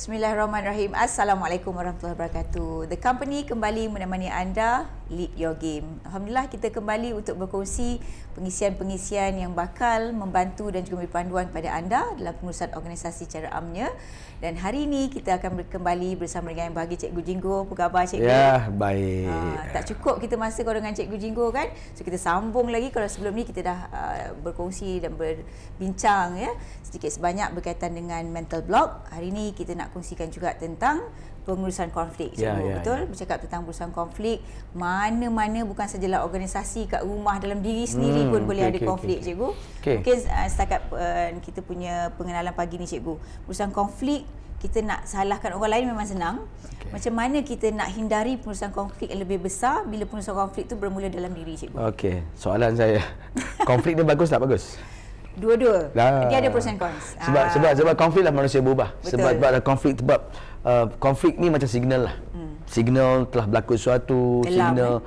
Bismillahirrahmanirrahim. Assalamualaikum warahmatullahi wabarakatuh. The Company kembali menemani anda lead your game. Alhamdulillah, kita kembali untuk berkongsi pengisian-pengisian yang bakal membantu dan juga memberi panduan kepada anda dalam pengurusan organisasi secara amnya. Dan hari ini kita akan kembali bersama dengan yang bahagia Cikgu Jinggo. Apa khabar Cikgu? Ya, baik. Tak cukup kita masa kau dengan Cikgu Jinggo kan? So kita sambung lagi. Kalau sebelum ni kita dah berkongsi dan berbincang ya sedikit sebanyak berkaitan dengan mental block. Hari ini kita nak kongsikan juga tentang pengurusan konflik. Betul? Bercakap tentang pengurusan konflik, mana-mana bukan sajalah organisasi, kat rumah dalam diri sendiri pun boleh ada konflik, Cikgu. Mungkin setakat kita punya pengenalan pagi ni, Cikgu. Pengurusan konflik, kita nak salahkan orang lain memang senang. Macam mana kita nak hindari pengurusan konflik yang lebih besar bila pengurusan konflik tu bermula dalam diri, Cikgu? Okey, soalan saya. Konflik ni bagus tak bagus? Dua-dua. Dia ada pros and cons. Sebab konflik lah manusia berubah. Betul. Sebab ada konflik, sebab konflik ni macam signal lah. Signal telah berlaku sesuatu, signal.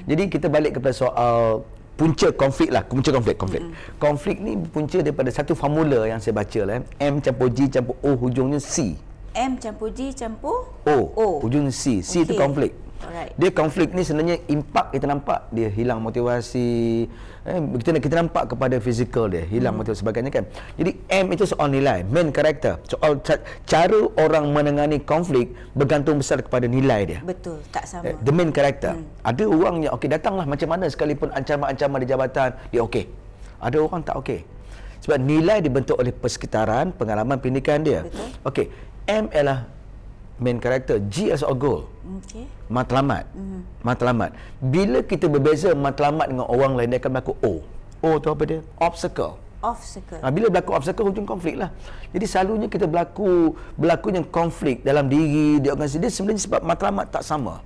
Jadi kita balik kepada soal punca konflik lah. Konflik ni punca daripada satu formula yang saya baca lah. M campur G campur O, hujungnya C. M campur G campur O. Hujungnya C. C itu konflik. Alright. Dia konflik ni sebenarnya impak kita nampak dia hilang motivasi, kita nampak kepada fizikal dia hilang motivasi sebagainya kan. Jadi M itu soal nilai, main character, soal cara orang menangani konflik bergantung besar kepada nilai dia. Betul, tak sama. The main character. Ada orang yang okey datanglah macam mana sekalipun ancaman-ancaman di jabatan dia okey. Ada orang tak okey. Sebab nilai dibentuk oleh persekitaran, pengalaman pendidikan dia. Okey. M ialah main character, G as a goal. Matlamat. Matlamat. Bila kita berbeza matlamat dengan orang lain, dia akan berlaku O. O tu apa dia? Obstacle. Bila berlaku obstacle, hujung konflik lah. Jadi selalunya kita berlakunya konflik dalam diri, di organisasi dia sebenarnya sebab matlamat tak sama.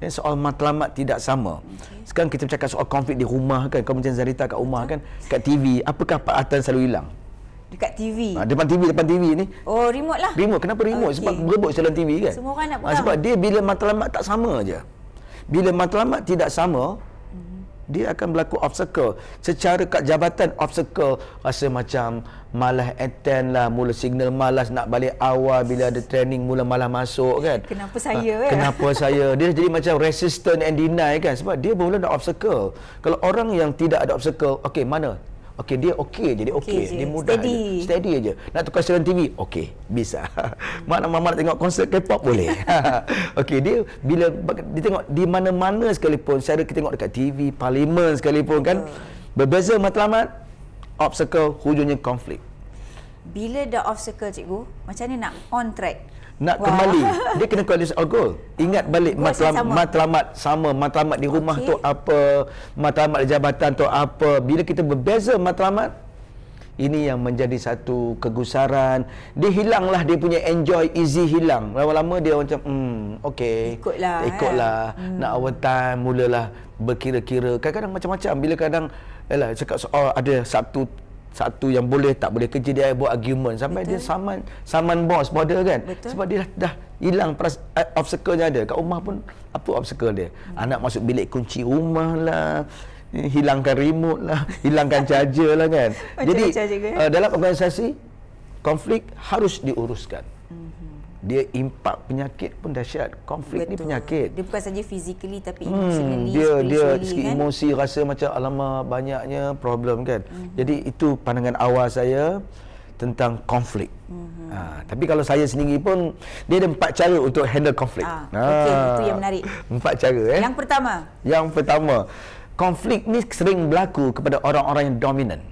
Soal matlamat tidak sama. Sekarang kita bercakap soal konflik di rumah kan, kau macam Zarita kat rumah kan, kat TV, apakah Pak Atan selalu hilang? Dekat TV. Depan TV ni. Oh, remote lah. Remote. Kenapa remote? Sebab berebut jalan TV kan. Semua orang nak pegang. Sebab dia bila matlamat tak sama aja. Bila matlamat tidak sama, dia akan berlaku obstacle. Secara kat jabatan obstacle, rasa macam malas attend lah, mula signal malas nak balik awal, bila ada training mula malas masuk kan. Kenapa saya Kenapa saya? Dia jadi macam resistant and deny kan, sebab dia bermula ada obstacle. Kalau orang yang tidak ada obstacle, okey mana? Okey, dia okey je, dia mudah je. Steady aja. Nak tukar siaran TV, okey, bisa. Mak nak tengok konsert K-pop boleh. Okey, dia bila dia tengok di mana-mana sekalipun, saya kita tengok dekat TV, parlimen sekalipun kan, berbeza matlamat, obstacle, hujungnya konflik. Bila dah obstacle, Cikgu, macam mana nak on track? Nak kembali, dia kena quality all goal. Ingat balik matlamat sama, matlamat di rumah tu apa, matlamat di jabatan tu apa. Bila kita berbeza matlamat, ini yang menjadi satu kegusaran. Dia hilanglah, dia punya enjoy easy hilang. Lama-lama dia macam okey, ikutlah. Nak overtime, mulalah berkira-kira. Kadang-kadang macam-macam. Bila kadang cakap soal ada satu yang boleh tak boleh kerja, dia buat argument sampai dia saman bos border kan. Sebab dia dah hilang obstacle-nya ada. Kat rumah pun apa obstacle dia? Anak masuk bilik kunci rumah lah, hilangkan remote lah, hilangkan charger lah kan. Jadi dalam organisasi konflik harus diuruskan. Dia impak penyakit pun dahsyat. Konflik ni penyakit. Dia bukan saja physically tapi emotionally, dia segi kan? Emosi rasa macam alamak banyaknya problem kan. Jadi itu pandangan awal saya tentang konflik. Tapi kalau saya sendiri pun dia ada 4 cara untuk handle konflik. Okey, itu yang menarik. 4 cara Yang pertama, konflik ni sering berlaku kepada orang-orang yang dominan.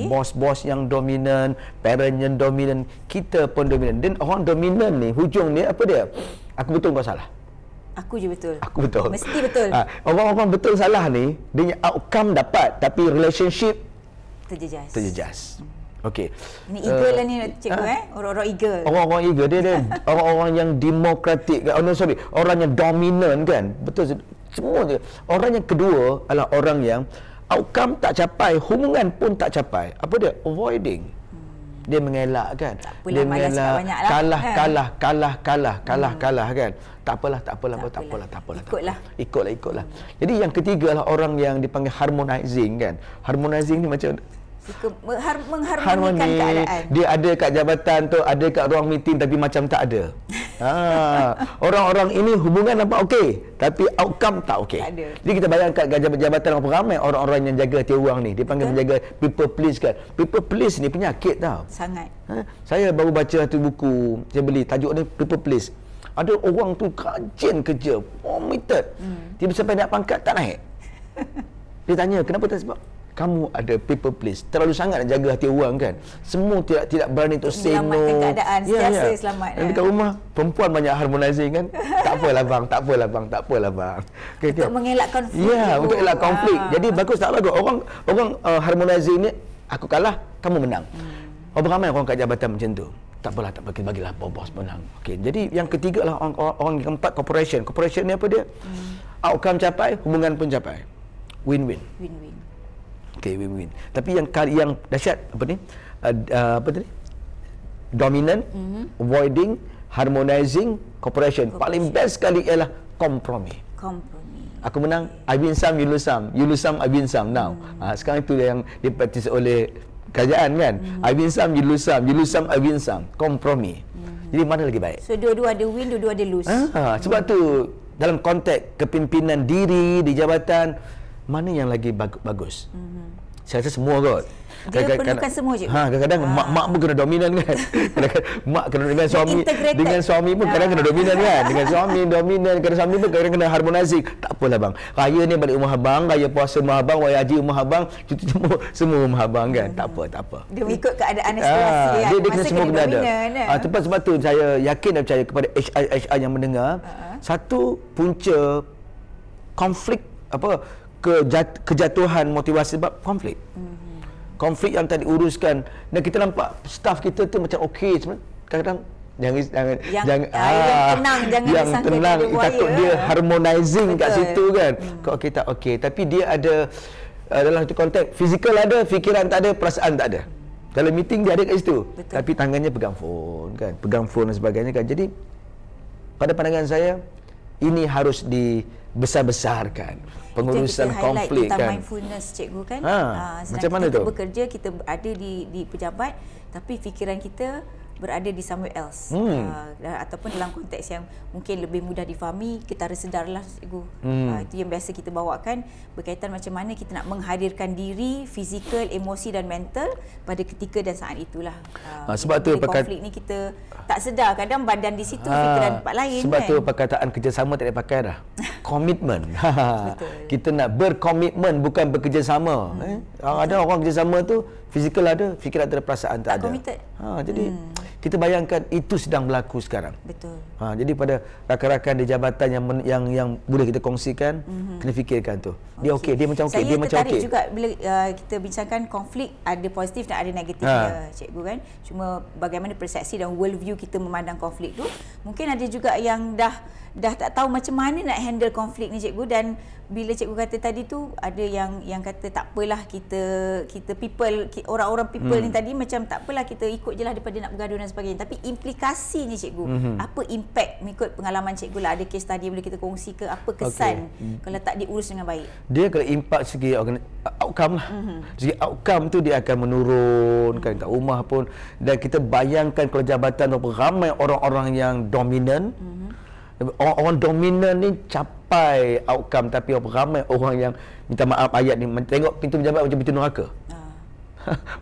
Bos-bos yang dominan, parent yang dominan, kita pun dominan. Dan orang dominan ni, hujung dia apa dia? Aku betul, kau salah. Aku je betul. Aku betul. Mesti betul. Orang-orang betul salah ni, dia outcome dapat, tapi relationship terjejas. Okey. Ini eagle lah ni, Cikgu orang-orang eagle. Orang-orang eagle, dia orang-orang yang demokratik. Orang yang dominan kan. Betul. Semua je. Orang yang kedua adalah orang yang outcome tak capai, hubungan pun tak capai. Apa dia? Avoiding. Dia mengelak kan. Dia mengelak, kalah kan. Tak apalah. Ikutlah. Jadi yang ketiga adalah orang yang dipanggil harmonizing kan. Harmonizing ni macam mengharmonikan keadaan. Dia ada kat jabatan tu, ada kat ruang meeting tapi macam tak ada. Orang-orang ini hubungan nampak okey, tapi outcome tak okey. Jadi kita bayangkan kat jabatan berapa ramai orang-orang yang jaga hati orang ni. Dia panggil menjaga people please kan. People please ni penyakit tau. Sangat. Saya baru baca satu buku, saya beli, tajuk dia People Please. Ada orang tu rajin kerja, committed. Tiba sampai naik pangkat tak naik. Dia tanya, kenapa tak? Sebab kamu ada people please, terlalu sangat nak jaga hati orang kan. Semua tidak berani untuk say no. Menyelamatkan keadaan, sentiasa selamat. Dan dekat rumah perempuan banyak harmonizing kan. Tak apalah bang, tak apalah bang, tak apalah bang. Okay, untuk mengelak konflik. Ya, untuk elak konflik. Jadi bagus tak bagus. Orang harmonizing ni, aku kalah, kamu menang. Berapa ramai orang kat jabatan macam tu? Tak apalah, tak apa, bagilah bos menang. Okey, jadi yang ketiga lah orang yang keempat, corporation. Corporation ni apa dia? Outcome capai, hubungan pun capai. Win-win. Win-win. Okey, win-win. Tapi yang dahsyat apa ni? Apa tadi? Dominant, avoiding, harmonizing, cooperation. Paling best sekali ialah kompromi. Aku menang, I win some, you lose some. You lose some, I win some. Now, sekarang itu yang dipractice oleh kerajaan kan. I win some, you lose some. You lose some, I win some. Kompromi. Jadi mana lagi baik? So dua-dua ada win, dua-dua ada lose. Sebab tu dalam konteks kepimpinan diri di jabatan, mana yang lagi bagus? Saya rasa semua kot. Dia perlukan semua je. Kadang-kadang mak pun kena dominan kan. Kadang-kadang mak kena dengan suami pun kadang kena dominan kan. Dengan suami dominan, kadang suami pun kadang kena harmonizing. Tak apalah bang. Raya ni balik rumah abang, raya puasa rumah abang, raya haji rumah abang, cuti semua rumah abang kan. Tak apa. Dia ikut keadaan situasi. Dia kena semua kena ada. Sebab tu saya yakin dan percaya kepada HR yang mendengar, satu punca konflik kejatuhan motivasi sebab konflik. Konflik yang tadi uruskan dan kita nampak staff kita tu macam okey sebenarnya. Kadang-kadang yang tenang takut dia harmonizing kat situ kan. Kok okey tak okey, tapi dia ada dalam satu konteks fizikal ada, fikiran tak ada, perasaan tak ada. Dalam meeting dia ada kat situ. Tapi tangannya pegang phone kan, pegang phone dan sebagainya kan. Jadi pada pandangan saya ini harus dibesar-besarkan pengurusan konflik kan. Mindfulness cikgu kan. Macam mana kita tu? Bekerja, kita ada di pejabat tapi fikiran kita berada di somewhere else. Ataupun dalam konteks yang mungkin lebih mudah difahami, kita harus sedarlah cikgu. Itu yang biasa kita bawakan berkaitan macam mana kita nak menghadirkan diri, fizikal, emosi dan mental pada ketika dan saat itulah. Sebab tu konflik ni kita tak sedar, kadang badan di situ, fikiran tempat lain. Sebab kan? tu perkataan kerjasama tak dipakai dah. Komitmen. Kita nak berkomitmen, bukan bekerjasama. Ada orang kerjasama tu fizikal ada, fikiran ada, perasaan tak ada. Committed. Jadi kita bayangkan itu sedang berlaku sekarang. Betul. Jadi pada rakan-rakan di jabatan yang boleh kita kongsikan, kena fikirkan tu. Dia okey, dia macam okey, dia macam okey. Saya tertarik juga bila kita bincangkan konflik, ada positif dan ada negatifnya, cikgu kan. Cuma bagaimana persepsi dan world view kita memandang konflik tu. Mungkin ada juga yang dah tak tahu macam mana nak handle konflik ni cikgu, dan bila cikgu kata tadi tu ada yang kata tak apalah kita people, orang-orang people ni tadi macam tak apalah kita ikut je lah daripada nak bergaduh dan sebagainya. Tapi implikasinya cikgu, apa impact mengikut pengalaman cikgu lah, ada case study boleh kita kongsi ke, apa kesan kalau tak diurus dengan baik? Dia kalau impact segi outcome lah. Segi outcome tu dia akan menurunkan kat rumah pun, dan kita bayangkan kalau jabatan ramai orang-orang yang dominan. Orang dominan ni capai outcome, tapi ramai orang yang minta maaf ayat ni tengok pintu pejabat macam pintu neraka.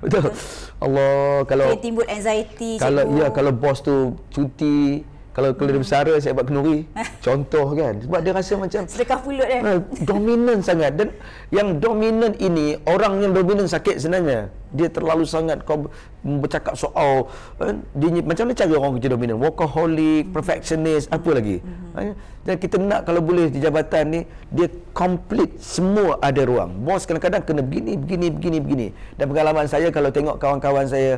Betul. Allah, kalau dia timbul anxiety kalau bos tu cuti, kalau dia bersara saya buat kenduri. Contoh kan. Sebab dia rasa macam sedekah pulut kan. Dominan sangat, dan yang dominan ini, orang yang dominan sakit sebenarnya. Dia terlalu sangat kau bercakap soal dia, macam mana cara orang kerja dominan, workaholic, perfectionist, apa lagi. Dan kita nak kalau boleh di jabatan ni dia complete, semua ada ruang. Bos kadang-kadang kena begini. Dan pengalaman saya kalau tengok kawan-kawan saya,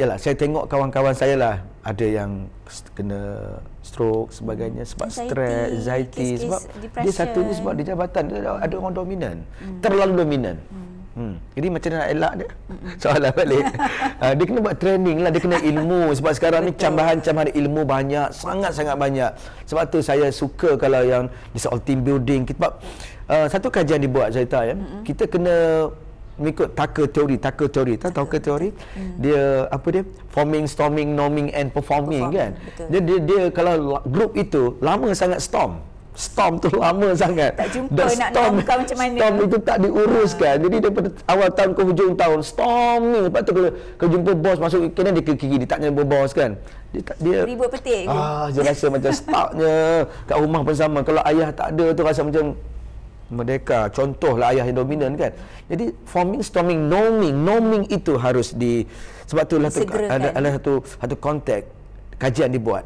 yalah, saya tengok kawan-kawan saya lah, ada yang kena stroke sebagainya sebab stres, anxiety, sebab dia satunya sebab di jabatan dia ada orang dominan, terlalu dominan. Jadi macam mana nak elak dia? Soalan balik. Dia kena buat training lah, dia kena ilmu. Sebab sekarang ni cambahan ilmu banyak, sangat-sangat banyak. Sebab tu saya suka kalau yang di soal team building. Sebab satu kajian dibuat, saya tahu ya, kita kena mengikut Tucker teori. Tahu ke teori? Dia apa dia? Forming, storming, norming and performing kan. Dia kalau grup itu lama sangat Storm tu lama sangat. Tak jumpa nak normkan macam mana. Storm itu tak diuruskan. Jadi daripada awal tahun ke hujung tahun storming. Lepas tu kalau jumpa bos masuk kena dia ke kiri, dia tak jumpa bos kan. Dia ribut petik. Dia rasa macam startnya kat rumah pun sama. Kalau ayah tak ada tu rasa macam merdeka. Contohlah ayah yang dominan kan. Jadi forming, storming, norming itu harus sebab tu ada satu konteks kajian dibuat.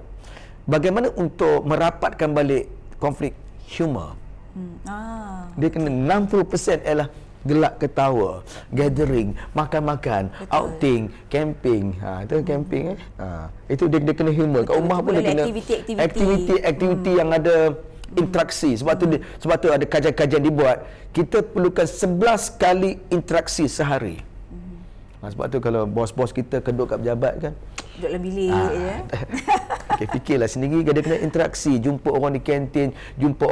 Bagaimana untuk merapatkan balik konflik humor. Dia kena 60% ialah gelak ketawa, gathering, makan-makan, outing, camping. Itu camping itu dia kena humor. Kat rumah pun dia kena aktiviti yang ada interaksi. Sebab tu ada kajian-kajian dibuat. Kita perlukan 11 kali interaksi sehari. Sebab tu kalau bos-bos kita keduk kat pejabat kan, duduk dalam bilik je. Fikirlah sendiri, dia kena interaksi, jumpa orang di kantin, jumpa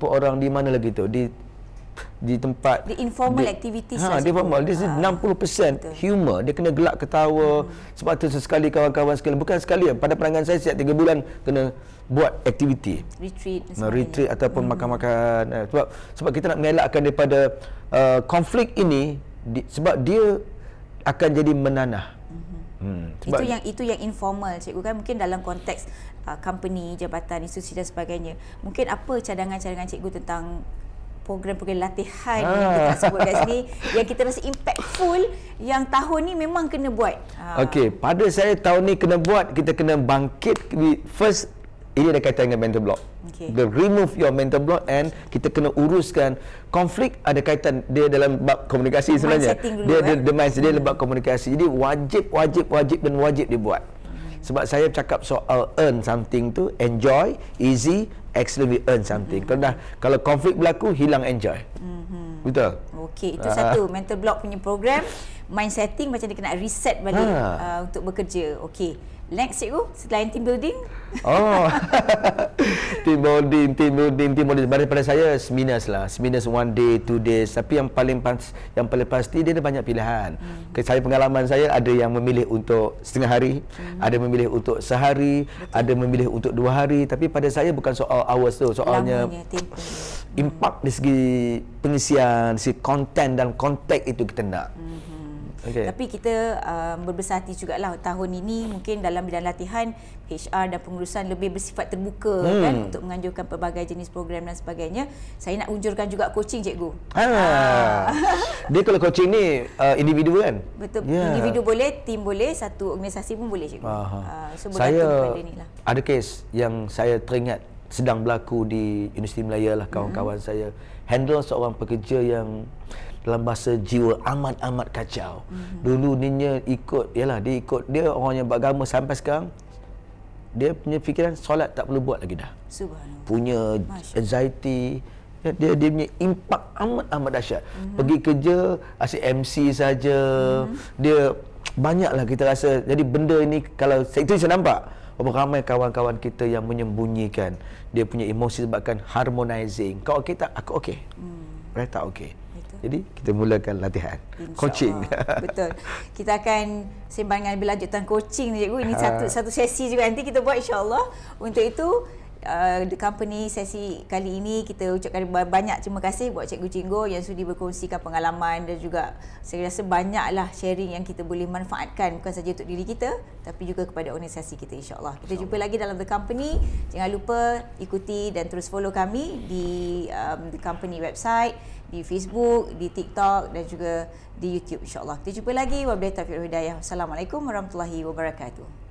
orang di mana lagi tu, di tempat di informal activities dia formal. Dia 60% humor, dia kena gelak ketawa. Sebab tu sesekali kawan-kawan sekali, bukan sekali, pada pandangan saya setiap 3 bulan kena buat aktiviti retreat ataupun makan-makan. Sebab kita nak mengelakkan daripada konflik ini, sebab dia akan jadi menanah. Itu yang informal, cikgu kan. Mungkin dalam konteks company, jabatan, institusi dan sebagainya. Mungkin apa cadangan-cadangan cikgu tentang program-program latihan yang kita sebut kat sini yang kita rasa impactful, yang tahun ni memang kena buat? Okey, pada saya tahun ni kena buat, kita kena bangkit. First, ini ada kaitan dengan mental block. Remove your mental block, and kita kena uruskan konflik. Ada kaitan dia dalam bab komunikasi sebenarnya. Dia mindset dia dalam bab komunikasi. Jadi wajib dibuat. Sebab saya cakap soal earn something tu, enjoy, easy, excellent, we earn something. Kalau konflik berlaku, hilang enjoy. Betul? Okey, itu satu mental block punya program. Mind setting, macam dia kena reset balik untuk bekerja. Okey. Next, cikgu, selain team building? Team building. Daripada saya, seminars 1 day, 2 days. Tapi yang paling pasti dia ada banyak pilihan. Saya, pengalaman saya, ada yang memilih untuk setengah hari, ada memilih untuk sehari, ada memilih untuk 2 hari. Tapi pada saya bukan soal hours tu, soalnya impak dari segi pengisian, si konten dan konteks itu kita nak. Tapi kita berbesar hati jugalah tahun ini, mungkin dalam bidang latihan, HR dan pengurusan lebih bersifat terbuka kan, untuk menganjurkan pelbagai jenis program dan sebagainya. Saya nak unjurkan juga coaching, cikgu. Dia kalau coaching ni individu kan? Betul, individu boleh, tim boleh, satu organisasi pun boleh, cikgu. So saya ada kes yang saya teringat sedang berlaku di Universiti Malaya lah, kawan-kawan saya handle seorang pekerja yang dalam bahasa jiwa amat kacau. Dulu dia dia orang yang beragama, sampai sekarang dia punya fikiran solat tak perlu buat lagi dah. Subhanallah. Punya anxiety, dia punya impak amat dahsyat. Pergi kerja asyik MC saja. Dia banyaklah kita rasa. Jadi benda ini, kalau itu saya nampak ramai kawan-kawan kita yang menyembunyikan dia punya emosi sebabkan harmonizing. Kau okey tak? Aku okey. Mereka tak okey. Jadi kita mulakan latihan coaching. Betul. Kita akan sembang dengan lebih lanjut tentang coaching ni, cikgu. Ini satu sesi juga nanti kita buat, insya-Allah. Untuk itu The Company sesi kali ini kita ucapkan banyak terima kasih buat Cikgu Jinggo yang sudi berkongsikan pengalaman, dan juga saya rasa banyaklah sharing yang kita boleh manfaatkan, bukan saja untuk diri kita tapi juga kepada organisasi kita, insya-Allah. Kita jumpa lagi dalam The Company. Jangan lupa ikuti dan terus follow kami di The Company website, di Facebook, di TikTok dan juga di YouTube, insya-Allah. Kita jumpa lagi. Wabillahi taufiq wal hidayah. Assalamualaikum warahmatullahi wabarakatuh.